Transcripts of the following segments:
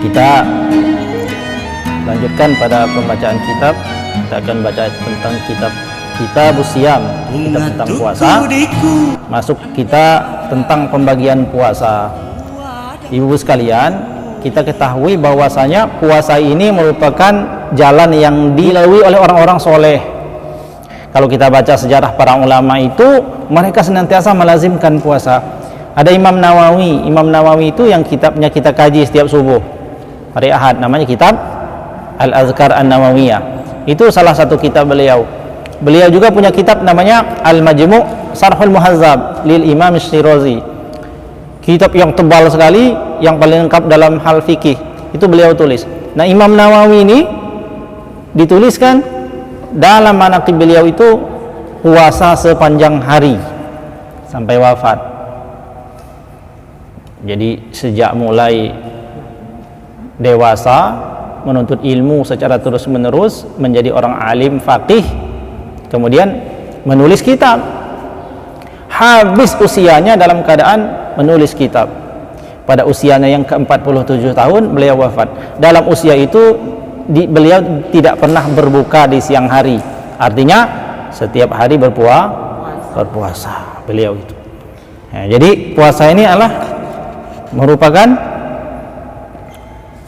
Kita lanjutkan pada pembacaan kitab. Kita akan baca tentang kitab Siyam, kitab tentang puasa. Masuk kita tentang pembagian puasa. Ibu sekalian, kita ketahui bahwasanya puasa ini merupakan jalan yang dilalui oleh orang-orang soleh. Kalau kita baca sejarah para ulama itu, mereka senantiasa melazimkan puasa. Ada Imam Nawawi itu yang kitabnya kita kaji setiap subuh hari Ahad, namanya kitab Al-Azkar An-Nawawiyah. Itu salah satu kitab beliau. Beliau juga punya kitab namanya Al-Majmu' Sharhul Muhazzab lil Imam Shirazi. Kitab yang tebal sekali, yang paling lengkap dalam hal fikih. Itu beliau tulis. Nah, Imam Nawawi ini dituliskan dalam manaqib beliau itu puasa sepanjang hari sampai wafat. Jadi sejak mulai dewasa menuntut ilmu secara terus-menerus, menjadi orang alim faqih, kemudian menulis kitab. Habis usianya dalam keadaan menulis kitab. Pada usianya yang ke-47 tahun beliau wafat. Dalam usia itu beliau tidak pernah berbuka di siang hari. Artinya setiap hari berpuasa beliau itu. Nah, jadi puasa ini adalah merupakan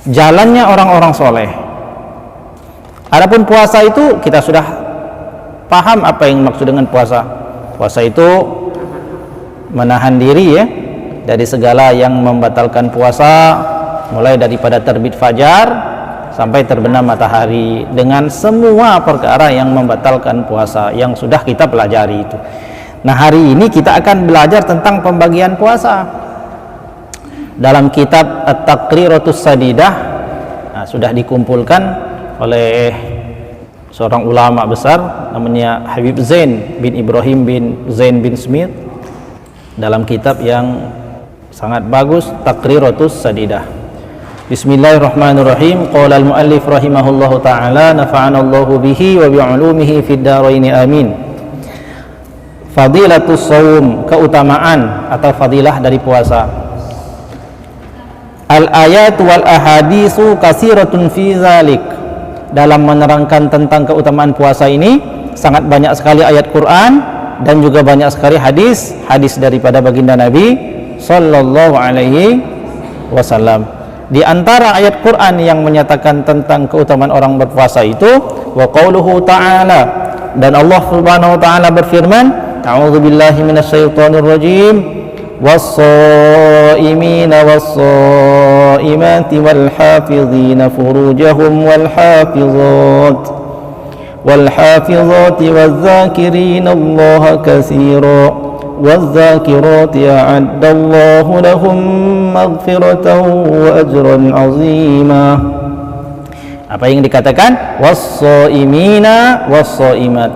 jalannya orang-orang soleh. Adapun puasa itu kita sudah paham apa yang maksud dengan puasa. Puasa itu menahan diri ya dari segala yang membatalkan puasa, mulai daripada terbit fajar sampai terbenam matahari, dengan semua perkara yang membatalkan puasa yang sudah kita pelajari itu. Nah, hari ini kita akan belajar tentang pembagian puasa. Dalam kitab At-Taqriratus Sadidah, sudah dikumpulkan oleh seorang ulama besar namanya Habib Zain bin Ibrahim bin Zain bin Smith, dalam kitab yang sangat bagus, Taqriratus Sadidah. Bismillahirrahmanirrahim. Qala al-muallif rahimahullahu ta'ala, nafa'ana Allahu bihi wa bi'ulumihi fid dharain amin. Fadilatus shaum, keutamaan atau fadilah dari puasa. Al-ayat wal ahadisu kasiratun fi zalik. Dalam menerangkan tentang keutamaan puasa ini sangat banyak sekali ayat Quran dan juga banyak sekali hadis daripada baginda Nabi sallallahu alaihi wasallam. Di antara ayat Quran yang menyatakan tentang keutamaan orang berpuasa itu wa qauluhu ta'ala, dan Allah Subhanahu wa taala berfirman, a'udzubillahi minasyaitonir rajim, والصائمين والصائمات والحافظين فروجهم والحافظات والذاكرين الله كثيرا والذاكرات أعد الله لهم مغفرة وأجرا عظيما. Apa yang dikatakan? Was-shaimina was-shaimat,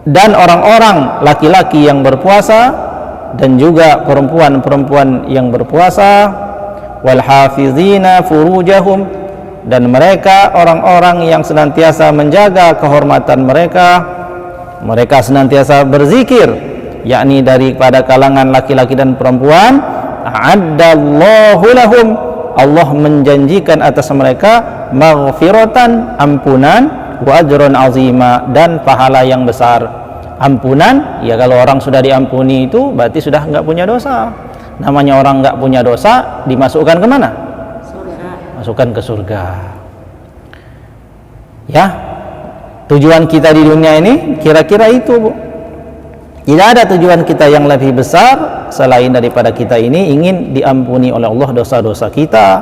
dan orang-orang laki-laki yang berpuasa dan juga perempuan-perempuan yang berpuasa, wal hafizina furujahum, dan mereka orang-orang yang senantiasa menjaga kehormatan mereka senantiasa berzikir, yakni daripada kalangan laki-laki dan perempuan. A'addallahu lahum, Allah menjanjikan atas mereka maghfiratan, ampunan, wa ajran azima, dan pahala yang besar. Ampunan, ya kalau orang sudah diampuni itu berarti sudah nggak punya dosa. Namanya orang nggak punya dosa, dimasukkan ke mana? Surga. Masukkan ke surga. Ya, tujuan kita di dunia ini kira-kira itu, Bu. Tidak ada tujuan kita yang lebih besar selain daripada kita ini ingin diampuni oleh Allah dosa-dosa kita.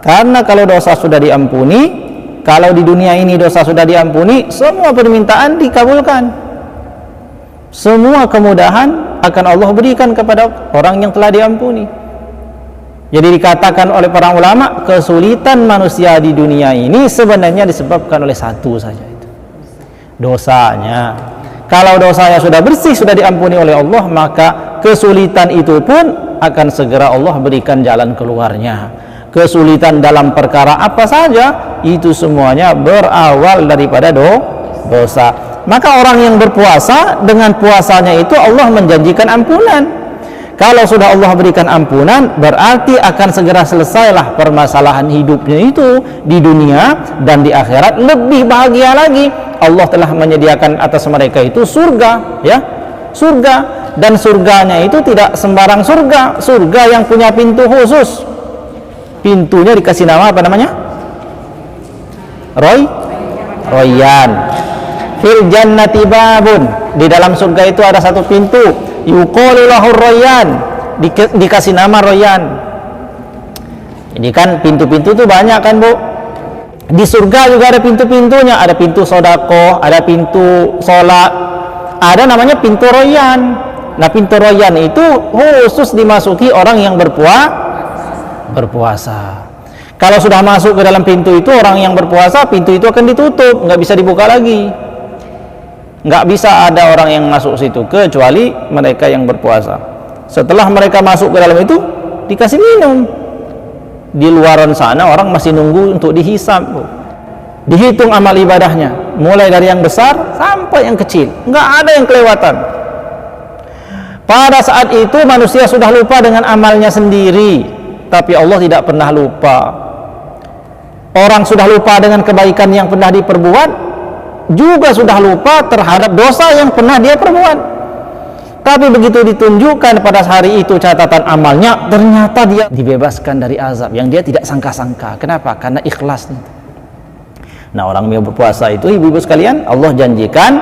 Karena kalau dosa sudah diampuni, kalau di dunia ini dosa sudah diampuni, semua permintaan dikabulkan. Semua kemudahan akan Allah berikan kepada orang yang telah diampuni. Jadi dikatakan oleh para ulama, kesulitan manusia di dunia ini sebenarnya disebabkan oleh satu saja, itu dosanya. Kalau dosanya sudah bersih, sudah diampuni oleh Allah, maka kesulitan itu pun akan segera Allah berikan jalan keluarnya. Kesulitan dalam perkara apa saja, itu semuanya berawal daripada dosa. Maka orang yang berpuasa, dengan puasanya itu Allah menjanjikan ampunan. Kalau sudah Allah berikan ampunan, berarti akan segera selesailah permasalahan hidupnya itu di dunia, dan di akhirat lebih bahagia lagi. Allah telah menyediakan atas mereka itu surga, ya, surga, dan surganya itu tidak sembarang surga, surga yang punya pintu khusus. Pintunya dikasih nama apa namanya? Royan. Fil jannati babun, di dalam surga itu ada satu pintu, yuqalu lahu Royan, dikasih nama Royan. Ini kan pintu-pintu tuh banyak kan, Bu? Di surga juga ada pintu-pintunya, ada pintu sedekah, ada pintu sholat, ada namanya pintu Royan. Nah, pintu Royan itu khusus dimasuki orang yang berpuasa. Kalau sudah masuk ke dalam pintu itu orang yang berpuasa, pintu itu akan ditutup, nggak bisa dibuka lagi. Nggak bisa ada orang yang masuk situ kecuali mereka yang berpuasa. Setelah mereka masuk ke dalam itu, dikasih minum. Di luaran sana orang masih nunggu untuk dihisab, dihitung amal ibadahnya, mulai dari yang besar sampai yang kecil, nggak ada yang kelewatan. Pada saat itu manusia sudah lupa dengan amalnya sendiri, tapi Allah tidak pernah lupa. Orang sudah lupa dengan kebaikan yang pernah diperbuat, juga sudah lupa terhadap dosa yang pernah dia perbuat. Tapi begitu ditunjukkan pada hari itu catatan amalnya, ternyata dia dibebaskan dari azab yang dia tidak sangka-sangka. Kenapa? Karena ikhlas. Nah, orang yang berpuasa itu, ibu-ibu sekalian, Allah janjikan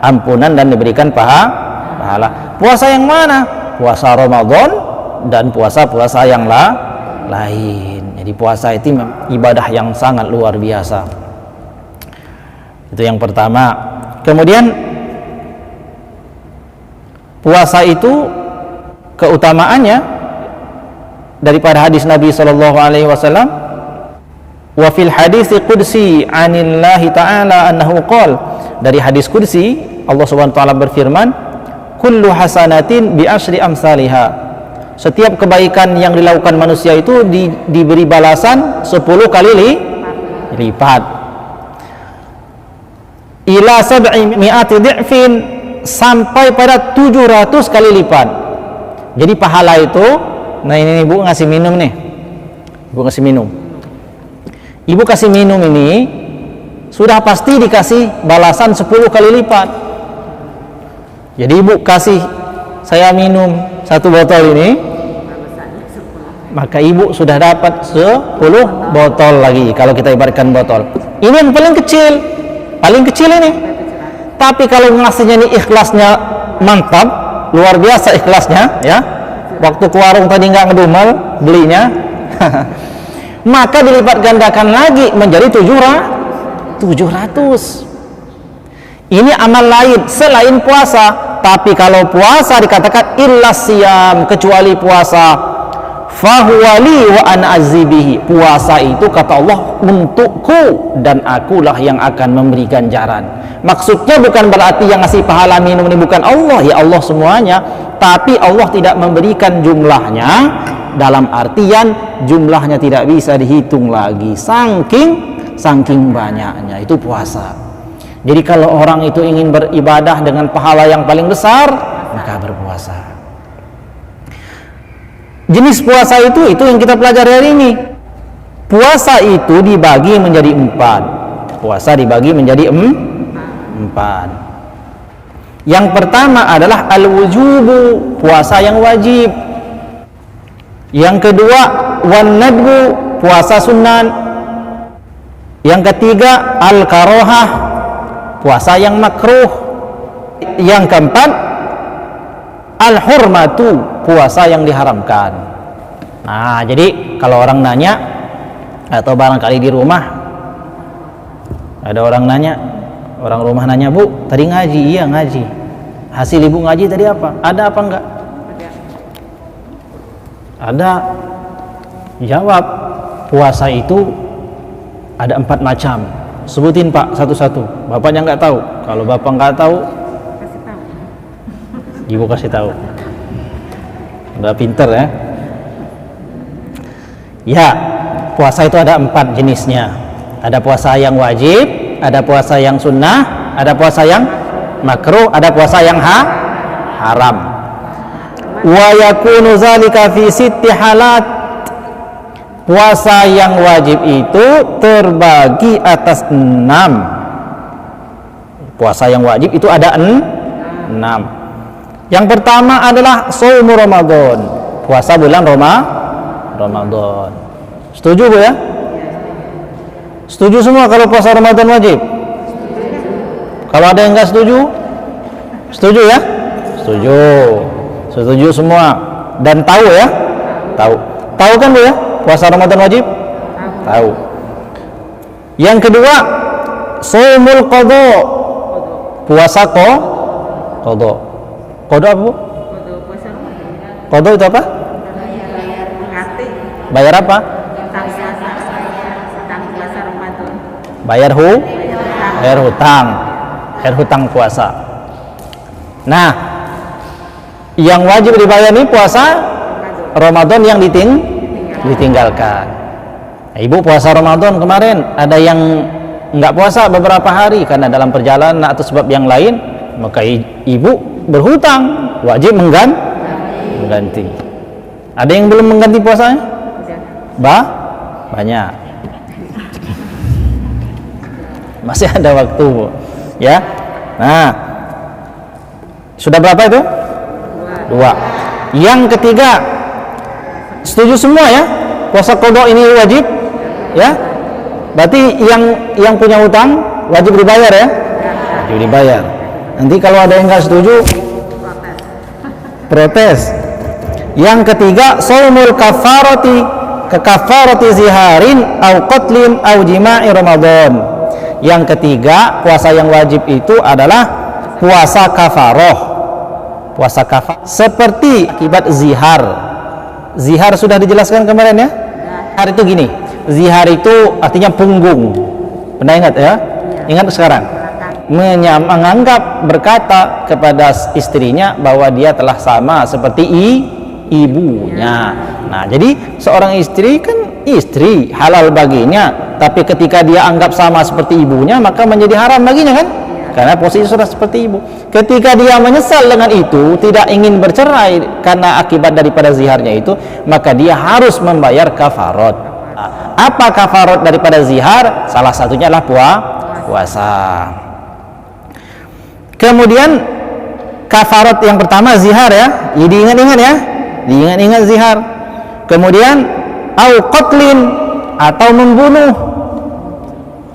ampunan dan diberikan pahala. Puasa yang mana? Puasa Ramadan dan puasa-puasa yang lain. Jadi puasa itu ibadah yang sangat luar biasa. Itu yang pertama. Kemudian puasa itu keutamaannya daripada hadis Nabi SAW. Wa fil hadis qudsi anillahi ta'ala annahu qala, dari hadis qudsi Allah Subhanahu wa taala berfirman, kullu hasanatin bi asyri amsalha, setiap kebaikan yang dilakukan manusia itu diberi balasan 10 kali lipat, ila 700 di'fin, sampai pada 700 kali lipat. Jadi pahala itu, nah ini Ibu ngasih minum nih, Ibu ngasih minum, Ibu kasih minum ini sudah pasti dikasih balasan 10 kali lipat. Jadi Ibu kasih saya minum 1 botol ini, maka Ibu sudah dapat 10 botol lagi. Kalau kita ibaratkan botol ini yang paling kecil ini. Tapi kalau ngasihnya ini ikhlasnya mantap, luar biasa ikhlasnya, ya. Waktu ke warung tadi nggak ngedumel belinya, maka dilipat gandakan lagi menjadi 700. Ini amal lain selain puasa. Tapi kalau puasa dikatakan illas siyam, kecuali puasa, fahuwali wa ana azibihi, puasa itu kata Allah untukku dan akulah yang akan memberi ganjaran. Maksudnya bukan berarti yang ngasih pahala minum ini bukan Allah, ya Allah semuanya, tapi Allah tidak memberikan jumlahnya, dalam artian jumlahnya tidak bisa dihitung lagi, saking banyaknya. Itu puasa. Jadi kalau orang itu ingin beribadah dengan pahala yang paling besar, maka berpuasa. Jenis puasa itu yang kita pelajari hari ini. Puasa itu dibagi menjadi 4. Puasa dibagi menjadi 4. Yang pertama adalah al-wujubu, puasa yang wajib. Yang kedua wan-nadbu, puasa sunnah. Yang ketiga al-karohah, puasa yang makruh. Yang keempat al-hurmatu, puasa yang diharamkan. Nah, jadi kalau orang nanya atau barangkali di rumah ada orang nanya, orang rumah nanya, Bu, tadi ngaji? Iya ngaji. Hasil Ibu ngaji tadi apa? Ada apa enggak? Ada. Jawab, puasa itu ada 4 macam. Sebutin Pak satu-satu. Bapaknya enggak tahu. Kalau Bapak enggak tahu, kasih tahu. Ibu kasih tahu. Udah pinter ya. Ya, puasa itu ada 4 jenisnya. Ada puasa yang wajib, ada puasa yang sunnah, ada puasa yang makruh, ada puasa yang haram. wa yakunu zalika fi sitti halat. Puasa yang wajib itu terbagi atas 6. Puasa yang wajib itu ada 6. Yang pertama adalah shaum Ramadan, puasa bulan Ramadan. Setuju Bu ya? Setuju semua kalau puasa Ramadan wajib? Kalau ada yang enggak setuju? Setuju ya? Setuju. Setuju semua. Dan tahu ya? Tahu. Tahu kan Bu ya? Puasa Ramadan wajib? Tahu. Yang kedua, shaumul qadha. Puasa qadha. Qadha apa Bu? Qadha itu apa? Bayar apa? Bayar hutang. Bayar hutang puasa. Nah, yang wajib dibayar ini puasa Ramadan yang ditinggalkan. Ibu puasa Ramadan kemarin, ada yang enggak puasa beberapa hari karena dalam perjalanan atau sebab yang lain, maka ibu berhutang, wajib mengganti. Ada yang belum mengganti puasanya? Banyak. Masih ada waktu Bu. Ya. Nah, sudah berapa itu? 2. Yang ketiga, setuju semua ya? Puasa qadha ini wajib, ya? Berarti yang punya hutang wajib dibayar ya? Wajib dibayar. Nanti kalau ada yang nggak setuju, protes. Yang ketiga, shaumul kafarati, kafarati ziharin au qatlin au jima'i Ramadan. Yang ketiga, puasa yang wajib itu adalah puasa kafaroh. Puasa kafar seperti akibat zihar. Zihar sudah dijelaskan kemarin ya? Zihar itu gini. Zihar itu artinya punggung. Pernah ingat ya? Ingat sekarang. Menganggap berkata kepada istrinya bahwa dia telah sama seperti ibunya. Nah, jadi seorang istri kan istri halal baginya, tapi ketika dia anggap sama seperti ibunya, maka menjadi haram baginya kan? Karena posisi sudah seperti ibu. Ketika dia menyesal dengan itu, tidak ingin bercerai karena akibat daripada ziharnya itu, maka dia harus membayar kafarat. Apa kafarat daripada zihar? Salah satunya adalah puasa. Kemudian kafarat yang pertama zihar ya, jadi ingat-ingat ya, diingat-ingat zihar. Kemudian au qatlin, atau membunuh.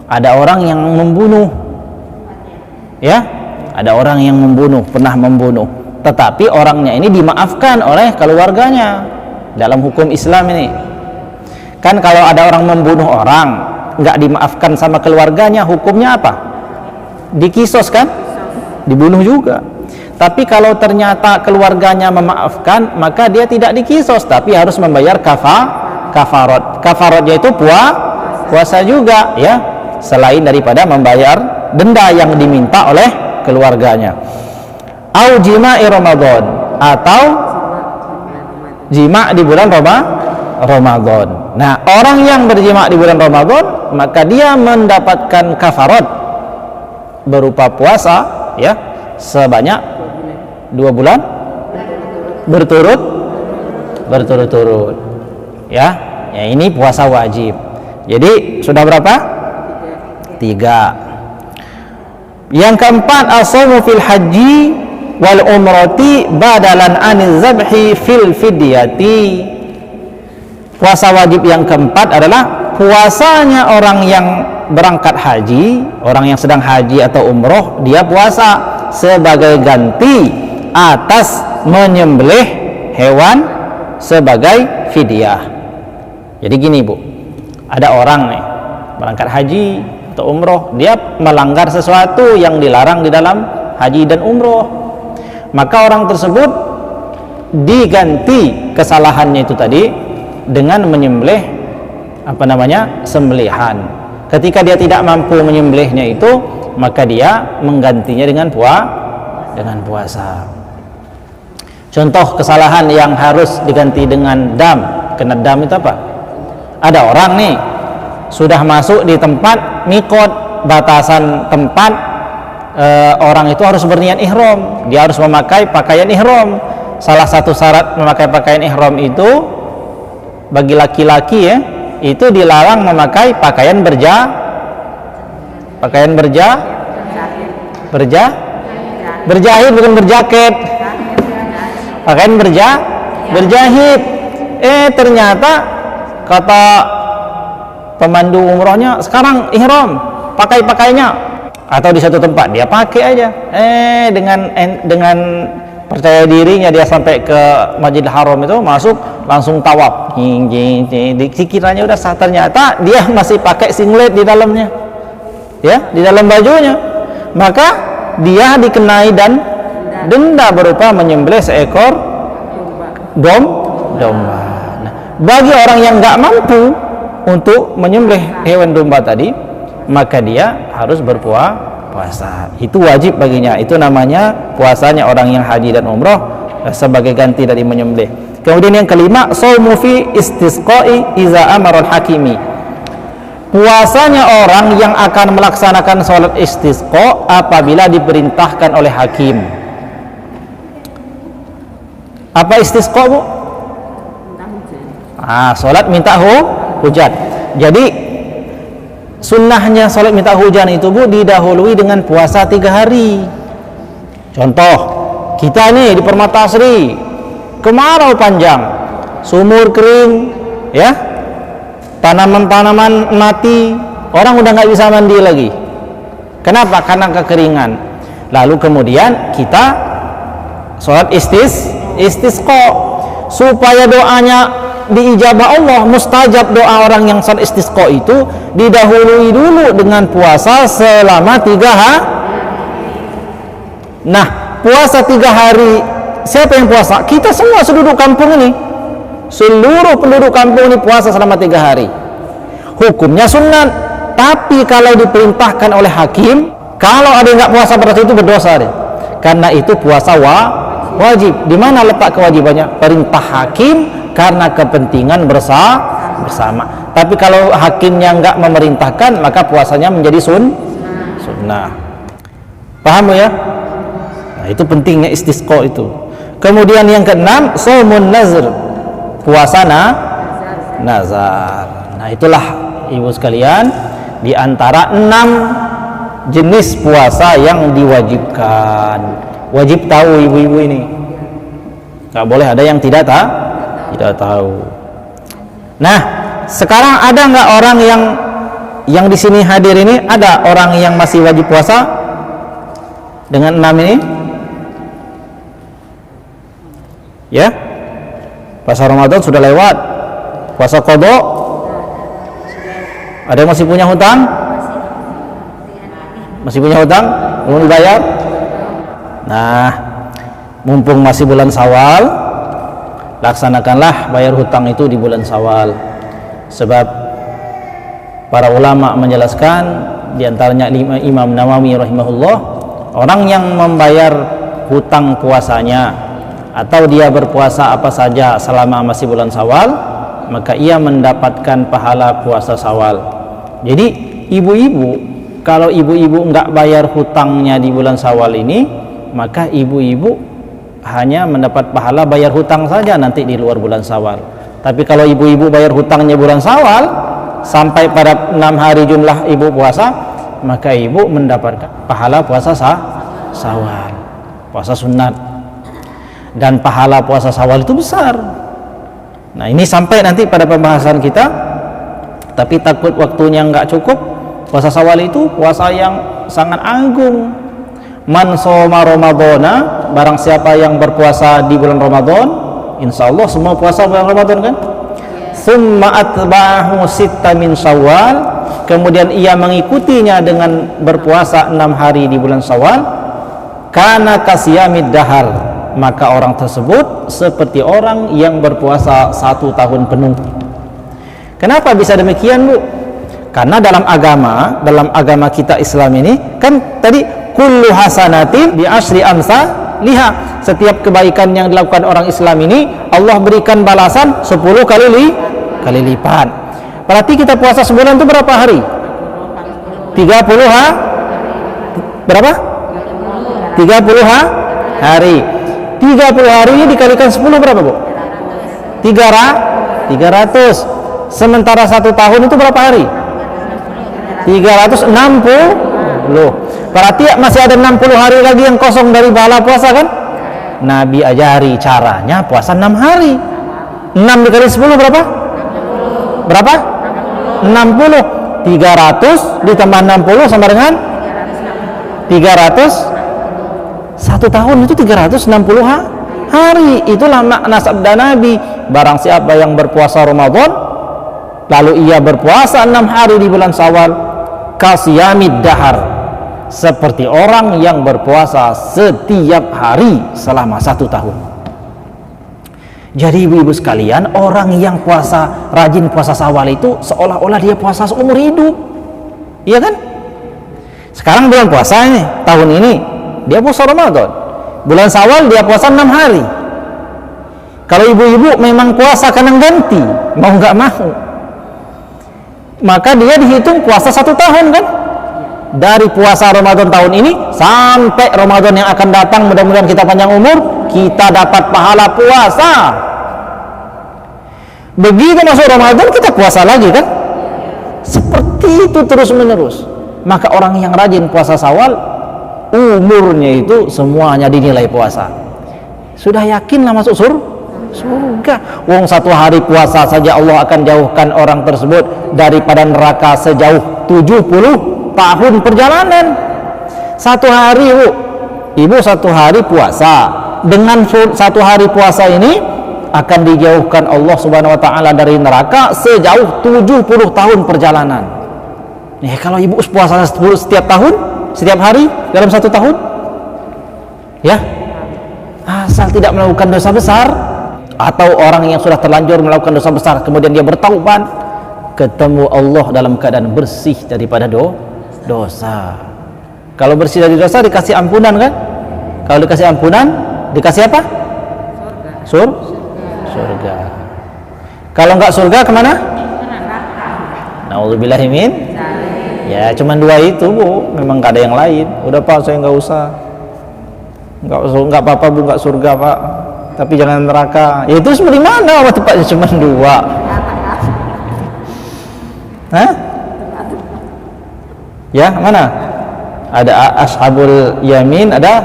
Ada orang yang membunuh, ya, ada orang yang membunuh, pernah membunuh, tetapi orangnya ini dimaafkan oleh keluarganya dalam hukum Islam ini. Kan kalau ada orang membunuh orang nggak dimaafkan sama keluarganya, hukumnya apa? Dikisos kan? Dibunuh juga. Tapi kalau ternyata keluarganya memaafkan, maka dia tidak dikisos, tapi harus membayar kafarat. Kafaratnya itu puasa juga ya, selain daripada membayar denda yang diminta oleh keluarganya. Au jima'i Ramadan, atau jima' di bulan Ramadan. Nah, orang yang berjima' di bulan Ramadan, maka dia mendapatkan kafarat berupa puasa ya, sebanyak 2 bulan berturut-turut ya. Ya, ini puasa wajib. Jadi sudah berapa? 3. Yang keempat, as-shaumu fil haji wal umrati badalan aniz zabhi fil fidyati. Puasa wajib yang keempat adalah puasanya orang yang berangkat haji, orang yang sedang haji atau umroh, dia puasa sebagai ganti atas menyembelih hewan sebagai fidyah. Jadi gini Bu, ada orang nih berangkat haji atau umroh, dia melanggar sesuatu yang dilarang di dalam haji dan umroh, maka orang tersebut diganti kesalahannya itu tadi dengan menyembelih sembelihan. Ketika dia tidak mampu menyembelihnya itu, maka dia menggantinya dengan puasa. Contoh kesalahan yang harus diganti dengan dam. Kena dam itu apa? Ada orang nih sudah masuk di tempat mikot, batasan tempat orang itu harus berniat ihram, dia harus memakai pakaian ihram. salah satu syarat memakai pakaian ihram itu bagi laki-laki ya, itu dilarang memakai pakaian berjahit, bukan berjaket. Pakaian berjahit. Ternyata kata pemandu umrohnya, sekarang ihram pakai pakainya, atau di satu tempat dia pakai aja. Dengan percaya dirinya dia sampai ke Masjidil Haram itu, masuk langsung tawaf. Dikiranya udah sah, ternyata dia masih pakai singlet di dalamnya. Ya, di dalam bajunya. Maka dia dikenai dan denda berupa menyembelih seekor domba. Nah, bagi orang yang nggak mampu untuk menyembelih hewan domba tadi, maka dia harus berpuasa. Itu wajib baginya. Itu namanya puasanya orang yang haji dan umroh sebagai ganti dari menyembelih. Kemudian yang kelima, shaumu fi istisqa'i iza amaral hakimi. Puasanya orang yang akan melaksanakan sholat istisqa apabila diperintahkan oleh hakim. Apa istisqa, Bu? Sholat minta hujan. Jadi sunnahnya sholat minta hujan itu, Bu, didahului dengan puasa 3 hari. Contoh, kita nih di Permata Asri, kemarau panjang, sumur kering, ya, tanaman-tanaman mati, orang udah nggak bisa mandi lagi. Kenapa? Karena kekeringan. Lalu kemudian kita sholat istisqa supaya doanya diijabah Allah, mustajab doa orang yang sholat istisqa itu didahului dulu dengan puasa selama 3 hari. Nah, puasa 3 hari, siapa yang puasa? Kita semua penduduk kampung ini. Seluruh penduduk kampung ini puasa selama 3 hari. Hukumnya sunat, tapi kalau diperintahkan oleh hakim, kalau ada yang nggak puasa pada itu berdosa deh. Karena itu puasa wajib. Di mana letak kewajibannya? Perintah hakim karena kepentingan bersama. Tapi kalau hakimnya nggak memerintahkan, maka puasanya menjadi sunnah. Paham ya? Nah, itu pentingnya istisqa itu. Kemudian yang keenam, shaumun nazr. Puasa nazar. Nah, itulah ibu sekalian, di antara 6 jenis puasa yang diwajibkan. Wajib tahu ibu-ibu ini. Nggak boleh ada yang tidak tahu. Nah, sekarang ada nggak orang yang di sini hadir ini, ada orang yang masih wajib puasa dengan 6 ini? Ya? Puasa Ramadan sudah lewat. Puasa qada, ada yang masih punya hutang? Masih punya hutang? Belum dibayar? Nah, mumpung masih bulan Syawal, laksanakanlah bayar hutang itu di bulan Syawal. Sebab para ulama menjelaskan, diantaranya Imam Nawawi rahimahullah, orang yang membayar hutang puasanya atau dia berpuasa apa saja selama masih bulan Syawal, maka ia mendapatkan pahala puasa Syawal. Jadi ibu-ibu, kalau ibu-ibu enggak bayar hutangnya di bulan Syawal ini, maka ibu-ibu hanya mendapat pahala bayar hutang saja nanti di luar bulan Syawal. Tapi kalau ibu-ibu bayar hutangnya bulan Syawal sampai pada 6 hari jumlah ibu puasa, maka ibu mendapatkan pahala puasa Syawal, puasa sunat. Dan pahala puasa Syawal itu besar. Nah, ini sampai nanti pada pembahasan kita, tapi takut waktunya nggak cukup. Puasa Syawal itu puasa yang sangat agung. Man shoma Ramadhana, barang siapa yang berpuasa di bulan Ramadan, insya Allah semua puasa bulan Ramadan kan. Summa atba'ahu sitta min Syawal, kemudian ia mengikutinya dengan berpuasa 6 hari di bulan Syawal, kana kasiyamid dahar, maka orang tersebut seperti orang yang berpuasa 1 tahun penuh. Kenapa bisa demikian, Bu? Karena dalam agama kita Islam ini kan tadi kullu hasanatin bi asyri amsalihha. Setiap kebaikan yang dilakukan orang Islam ini Allah berikan balasan 10 kali lipat. Berarti kita puasa sebulan itu berapa hari? 30 berapa? 30 hari. 30 hari dikalikan 10 berapa, Bu? 300. Sementara 1 tahun itu berapa hari? 360. Berarti masih ada 60 hari lagi yang kosong dari pahala puasa kan? Nabi ajari caranya puasa 6 hari. 6 dikali 10 berapa? Berapa? 60. 300 ditambah 60 sama dengan 300. 1 tahun itu 360 hari. Itulah makna sabda Nabi, barang siapa yang berpuasa Ramadan lalu ia berpuasa 6 hari di bulan Syawal, kasiyamid dahar, seperti orang yang berpuasa setiap hari selama 1 tahun. Jadi ibu-ibu sekalian, orang yang rajin puasa Syawal itu seolah-olah dia puasa seumur hidup, iya kan? Sekarang bulan puasa ini, tahun ini dia puasa Ramadan, bulan Syawal dia puasa 6 hari. Kalau ibu-ibu memang puasa kanan ganti, mau nggak mau, maka dia dihitung puasa 1 tahun kan? Dari puasa Ramadan tahun ini sampai Ramadan yang akan datang, mudah-mudahan kita panjang umur, kita dapat pahala puasa. Begitu masuk Ramadan kita puasa lagi kan? Seperti itu terus menerus. Maka orang yang rajin puasa Syawal, umurnya itu semuanya dinilai puasa. Sudah yakinlah masuk surga. Wong 1 hari puasa saja Allah akan jauhkan orang tersebut daripada neraka sejauh 70 tahun perjalanan. 1 hari, Bu. Ibu 1 hari puasa. Dengan 1 hari puasa ini akan dijauhkan Allah Subhanahu wa taala dari neraka sejauh 70 tahun perjalanan. Nih, kalau ibu puasa setiap tahun, setiap hari dalam 1 tahun, ya, asal tidak melakukan dosa besar, atau orang yang sudah terlanjur melakukan dosa besar kemudian dia bertaubat, ketemu Allah dalam keadaan bersih daripada dosa. Kalau bersih dari dosa dikasih ampunan kan? Kalau dikasih ampunan dikasih apa? Surga. Kalau enggak surga kemana? Na'udzubillahi min. Ya cuman 2 itu, Bu, memang gak ada yang lain. Udah Pak, saya nggak usah, nggak apa-apa Bu, nggak surga Pak, tapi jangan neraka. Ya itu seperti mana tepatnya, cuman 2. Hah? Ya, mana? Ada ashabul yamin, ada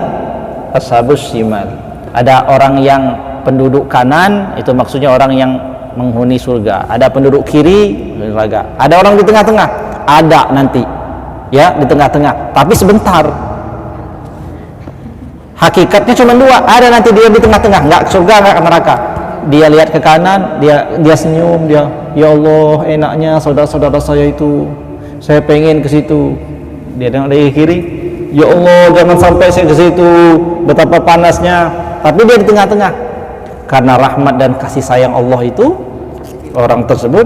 ashabus shimal. Ada orang yang penduduk kanan, itu maksudnya orang yang menghuni surga. Ada penduduk kiri, neraka. Ada orang di tengah-tengah, ada nanti, ya, di tengah-tengah. Tapi sebentar. Hakikatnya cuma 2. Ada nanti dia di tengah-tengah, nggak surga, nggak neraka. Dia lihat ke kanan, dia senyum, dia, ya Allah, enaknya saudara-saudara saya itu, saya pengen ke situ. Dia tengok dari kiri, ya Allah, jangan sampai saya ke situ, betapa panasnya. Tapi dia di tengah-tengah. Karena rahmat dan kasih sayang Allah itu, orang tersebut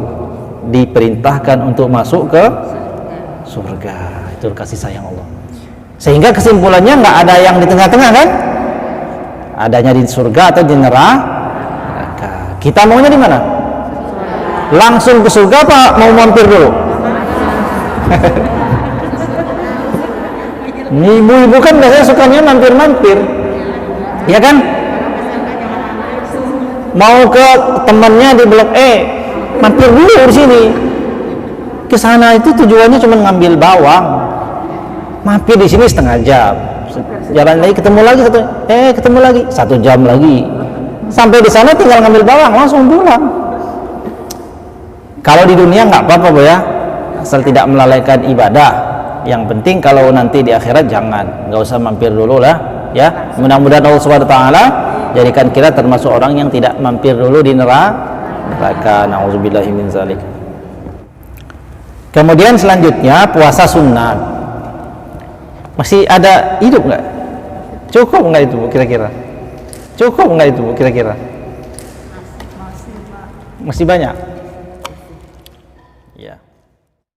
diperintahkan untuk masuk ke surga. Itu kasih sayang Allah. Sehingga kesimpulannya nggak ada yang di tengah-tengah kan? Adanya di surga atau di neraka. Kita maunya di mana? Langsung ke surga apa mau mampir dulu? Ibu-ibu kan biasanya sukanya mampir-mampir, ya kan? Mau ke temannya di blok E, mampir dulu di sini. Ke sana itu tujuannya cuma ngambil bawang. Mampir di sini setengah jam. Jalan lagi ketemu lagi ketemu lagi 1 jam lagi. Sampai di sana tinggal ngambil bawang langsung pulang. Kalau di dunia nggak apa-apa, Bu, ya. Asal tidak melalaikan ibadah. Yang penting kalau nanti di akhirat jangan, nggak usah mampir dulu lah, ya. Mudah-mudahan Allah Subhanahu wa taala jadikan kita termasuk orang yang tidak mampir dulu di neraka. Nauzubillahi min zalik. Kemudian selanjutnya puasa sunat. Masih ada hidup nggak? Cukup nggak itu, Bu, kira-kira? Cukup nggak itu, Bu, kira-kira? Masih banyak.